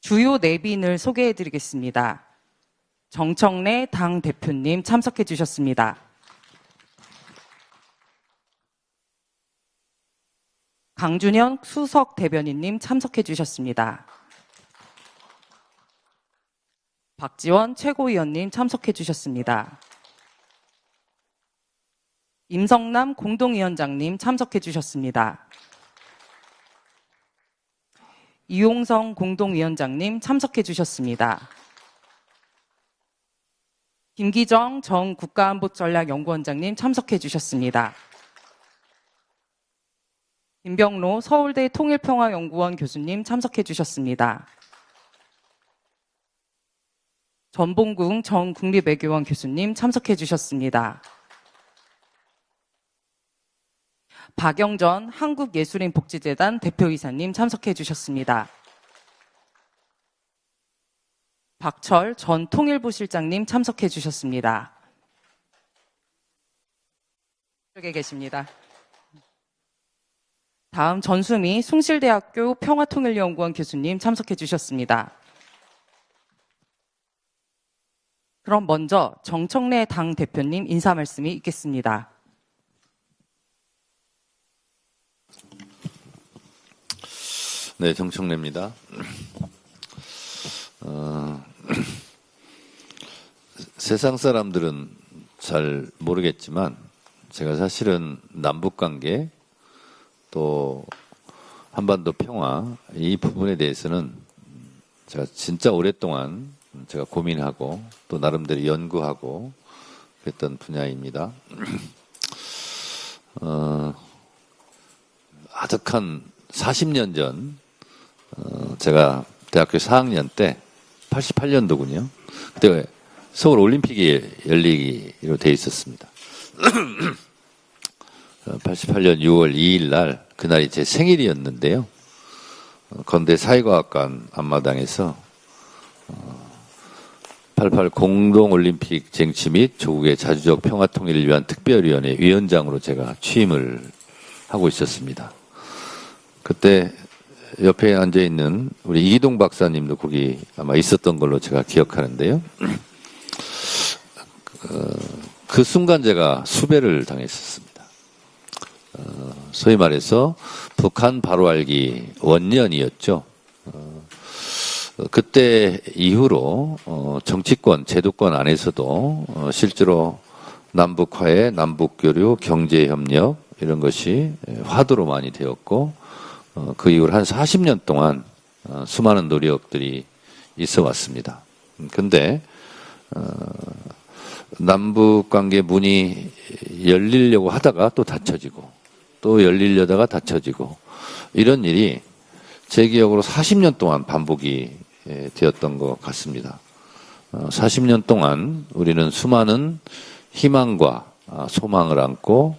주요 내빈을 소개해드리겠습니다. 정청래 당대표님 참석해 주셨습니다. 강준현 수석 대변인님 참석해 주셨습니다. 박지원 최고위원님 참석해 주셨습니다. 임성남 공동위원장님 참석해 주셨습니다. 이용성 공동위원장님 참석해 주셨습니다. 김기정 전 국가안보전략연구원장님 참석해 주셨습니다. 김병로 서울대 통일평화연구원 교수님 참석해 주셨습니다. 전봉궁 전 국립외교원 교수님 참석해 주셨습니다. 박영전 한국예술인복지재단 대표이사님 참석해 주셨습니다. 박철 전 통일부 실장님 참석해 주셨습니다. 여기 계십니다. 다음 전수미 숭실대학교 평화통일연구원 교수님 참석해 주셨습니다. 그럼 먼저 정청래 당대표님 인사 말씀이 있겠습니다. 네, 정청래입니다. 세상 사람들은 잘 모르겠지만 제가 사실은 남북관계 또 한반도 평화 이 부분에 대해서는 제가 진짜 오랫동안 제가 고민하고 또 나름대로 연구하고 그랬던 분야입니다. 아득한 40년 전 제가 대학교 4학년 때 88년도군요. 그때 서울 올림픽이 열리기로 돼 있었습니다. 88년 6월 2일 날 그날이 제 생일이었는데요. 건대 사회과학관 앞마당에서 88 공동올림픽 쟁취 및 조국의 자주적 평화통일을 위한 특별위원회 위원장으로 제가 취임을 하고 있었습니다. 그때 옆에 앉아있는 우리 이기동 박사님도 거기 아마 있었던 걸로 제가 기억하는데요. 그 순간 제가 수배를 당했었습니다. 소위 말해서 북한 바로 알기 원년이었죠. 그때 이후로 정치권, 제도권 안에서도 실제로 남북화해, 남북교류, 경제협력 이런 것이 화두로 많이 되었고 그 이후로 한 40년 동안 수많은 노력들이 있어 왔습니다. 근데 남북관계 문이 열리려고 하다가 또 닫혀지고 또 열리려다가 닫혀지고 이런 일이 제 기억으로 40년 동안 반복이 되었던 것 같습니다. 40년 동안 우리는 수많은 희망과 소망을 안고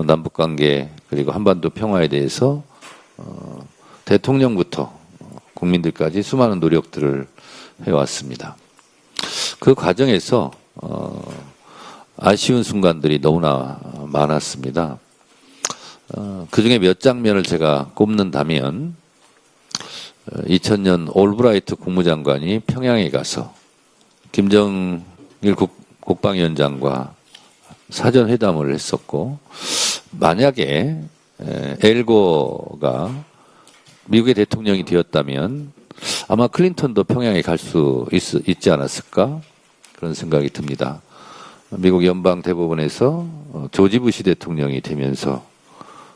남북관계 그리고 한반도 평화에 대해서 대통령부터 국민들까지 수많은 노력들을 해왔습니다. 그 과정에서 아쉬운 순간들이 너무나 많았습니다. 그 중에 몇 장면을 제가 꼽는다면 2000년 올브라이트 국무장관이 평양에 가서 김정일 국방위원장과 사전회담을 했었고 만약에 엘고가 미국의 대통령이 되었다면 아마 클린턴도 평양에 갈 수 있지 않았을까 그런 생각이 듭니다. 미국 연방대법원에서 조지 부시 대통령이 되면서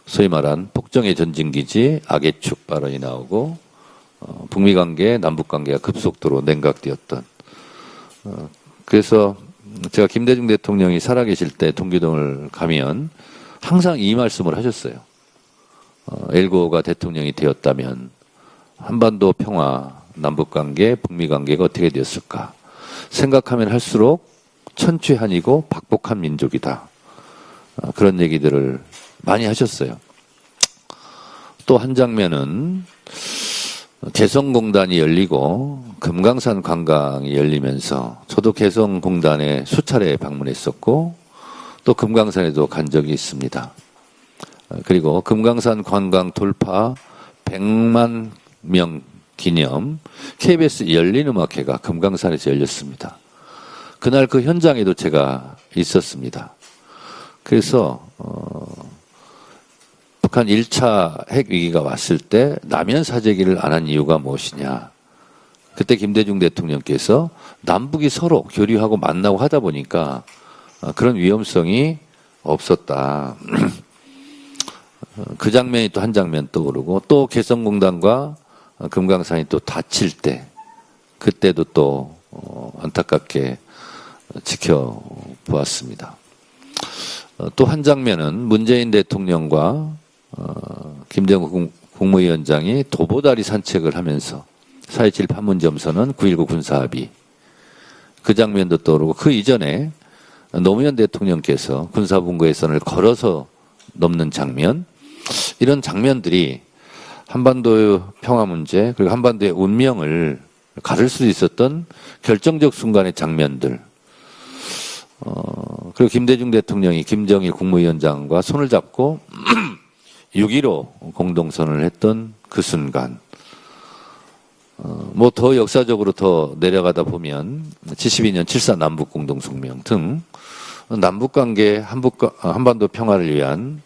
소위 말한 폭정의 전진기지 악의 축 발언이 나오고 북미관계, 남북관계가 급속도로 냉각되었던 그래서 제가 김대중 대통령이 살아계실 때 동교동을 가면 항상 이 말씀을 하셨어요. 엘고가 대통령이 되었다면 한반도 평화, 남북관계, 북미관계가 어떻게 되었을까 생각하면 할수록 천추한이고 박복한 민족이다. 그런 얘기들을 많이 하셨어요. 또 한 장면은 개성공단이 열리고 금강산 관광이 열리면서 저도 개성공단에 수차례 방문했었고 또 금강산에도 간 적이 있습니다. 그리고 금강산 관광 돌파 100만 명 기념 KBS 열린음악회가 금강산에서 열렸습니다. 그날 그 현장에도 제가 있었습니다. 그래서 북한 1차 핵 위기가 왔을 때 남연 사재기를 안 한 이유가 무엇이냐. 그때 김대중 대통령께서 남북이 서로 교류하고 만나고 하다 보니까 그런 위험성이 없었다. 그 장면이 또 한 장면 떠오르고, 또 개성공단과 금강산이 또 닫힐 때, 그때도 또 안타깝게 지켜보았습니다. 또 한 장면은 문재인 대통령과 김정은 국무위원장이 도보다리 산책을 하면서 4.27 판문점선언 9.19 군사합의, 그 장면도 떠오르고, 그 이전에 노무현 대통령께서 군사분계선을 걸어서 넘는 장면, 이런 장면들이 한반도의 평화 문제, 그리고 한반도의 운명을 가를 수 있었던 결정적 순간의 장면들. 그리고 김대중 대통령이 김정일 국무위원장과 손을 잡고 6.15 공동선언을 했던 그 순간. 뭐 더 역사적으로 더 내려가다 보면 72년 7.4 남북공동성명 등 남북관계, 한반도 평화를 위한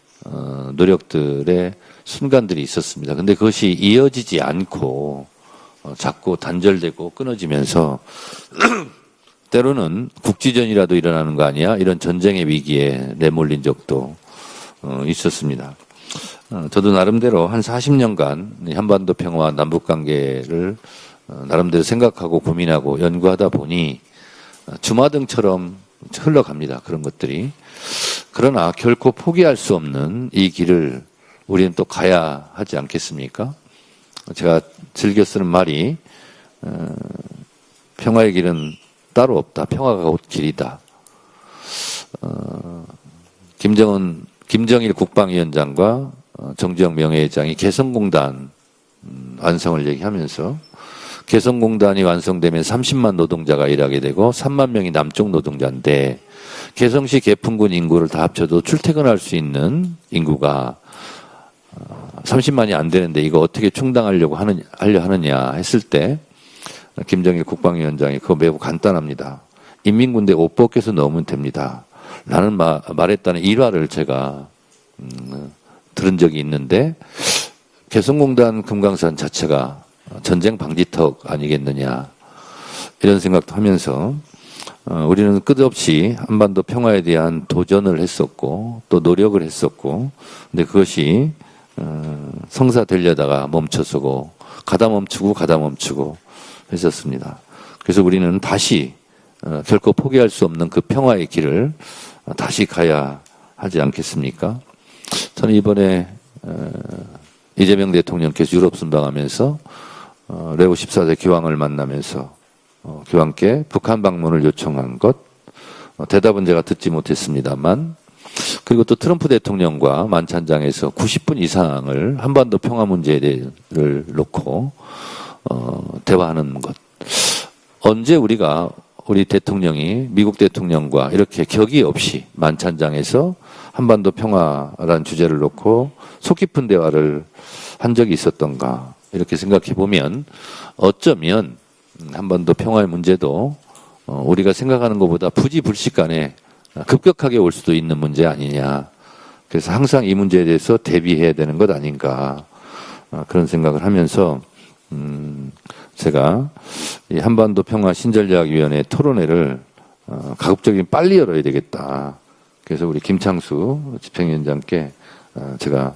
노력들의 순간들이 있었습니다. 근데 그것이 이어지지 않고 자꾸 단절되고 끊어지면서 때로는 국지전이라도 일어나는 거 아니야? 이런 전쟁의 위기에 내몰린 적도 있었습니다. 저도 나름대로 한 40년간 한반도 평화와 남북관계를 나름대로 생각하고 고민하고 연구하다 보니 주마등처럼 흘러갑니다. 그런 것들이. 그러나 결코 포기할 수 없는 이 길을 우리는 또 가야 하지 않겠습니까? 제가 즐겨 쓰는 말이 평화의 길은 따로 없다. 평화가 곧 길이다. 김정일 국방위원장과 정주영 명예회장이 개성공단 완성을 얘기하면서, 개성공단이 완성되면 30만 노동자가 일하게 되고 3만 명이 남쪽 노동자인데, 개성시 개풍군 인구를 다 합쳐도 출퇴근할 수 있는 인구가 30만이 안 되는데 이거 어떻게 충당하려 하느냐 했을 때, 김정일 국방위원장이 그거 매우 간단합니다. 인민군대 옷 벗겨서 넣으면 됩니다. 라는 말했다는 일화를 제가 들은 적이 있는데, 개성공단 금강산 자체가 전쟁 방지턱 아니겠느냐, 이런 생각도 하면서 우리는 끝없이 한반도 평화에 대한 도전을 했었고 또 노력을 했었고, 근데 그것이 성사되려다가 멈춰서고 가다 멈추고 했었습니다. 그래서 우리는 다시 결코 포기할 수 없는 그 평화의 길을 다시 가야 하지 않겠습니까? 저는 이번에 이재명 대통령께서 유럽 순방하면서 레오 14세 교황을 만나면서 교황께 북한 방문을 요청한 것, 대답은 제가 듣지 못했습니다만, 그리고 또 트럼프 대통령과 만찬장에서 90분 이상을 한반도 평화 문제를 놓고 대화하는 것. 언제 우리 대통령이 미국 대통령과 이렇게 격의 없이 만찬장에서 한반도 평화라는 주제를 놓고 속 깊은 대화를 한 적이 있었던가, 이렇게 생각해 보면 어쩌면 한반도 평화의 문제도 우리가 생각하는 것보다 부지불식간에 급격하게 올 수도 있는 문제 아니냐. 그래서 항상 이 문제에 대해서 대비해야 되는 것 아닌가, 그런 생각을 하면서 제가 이 한반도 평화 신전략위원회 토론회를 가급적이면 빨리 열어야 되겠다. 그래서 우리 김창수 집행위원장께 제가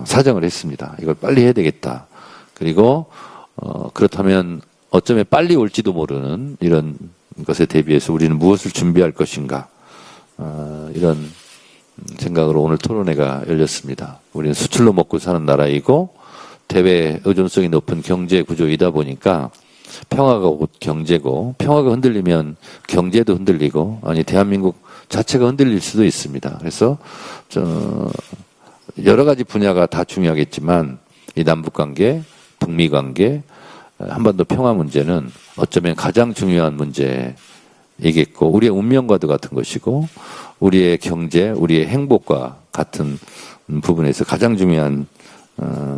사정을 했습니다. 이걸 빨리 해야 되겠다. 그리고 그렇다면 어쩌면 빨리 올지도 모르는 이런 것에 대비해서 우리는 무엇을 준비할 것인가, 이런 생각으로 오늘 토론회가 열렸습니다. 우리는 수출로 먹고 사는 나라이고 대외 의존성이 높은 경제 구조이다 보니까 평화가 곧 경제고, 평화가 흔들리면 경제도 흔들리고, 아니 대한민국 자체가 흔들릴 수도 있습니다. 그래서 여러 가지 분야가 다 중요하겠지만 이 남북관계, 북미관계, 한반도 평화 문제는 어쩌면 가장 중요한 문제이겠고, 우리의 운명과도 같은 것이고, 우리의 경제, 우리의 행복과 같은 부분에서 가장 중요한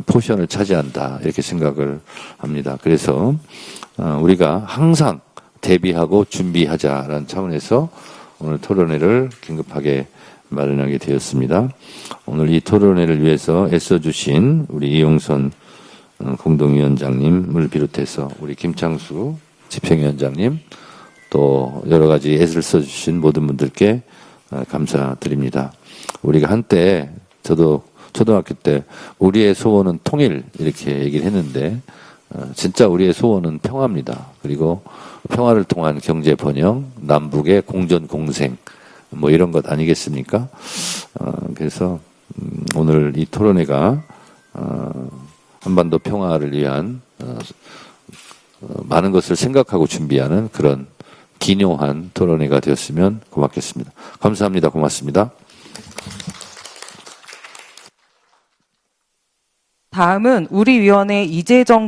포션을 차지한다 이렇게 생각을 합니다. 그래서 우리가 항상 대비하고 준비하자라는 차원에서 오늘 토론회를 긴급하게 마련하게 되었습니다. 오늘 이 토론회를 위해서 애써주신 우리 이용선 공동위원장님을 비롯해서 우리 김창수 집행위원장님 또 여러 가지 애를 써주신 모든 분들께 감사드립니다. 우리가 한때 저도 초등학교 때 우리의 소원은 통일 이렇게 얘기를 했는데 진짜 우리의 소원은 평화입니다. 그리고 평화를 통한 경제 번영, 남북의 공존 공생 뭐 이런 것 아니겠습니까? 그래서 오늘 이 토론회가 한반도 평화를 위한 많은 것을 생각하고 준비하는 그런 기묘한 토론회가 되었으면 고맙겠습니다. 감사합니다. 고맙습니다. 다음은 우리 위원회 이재정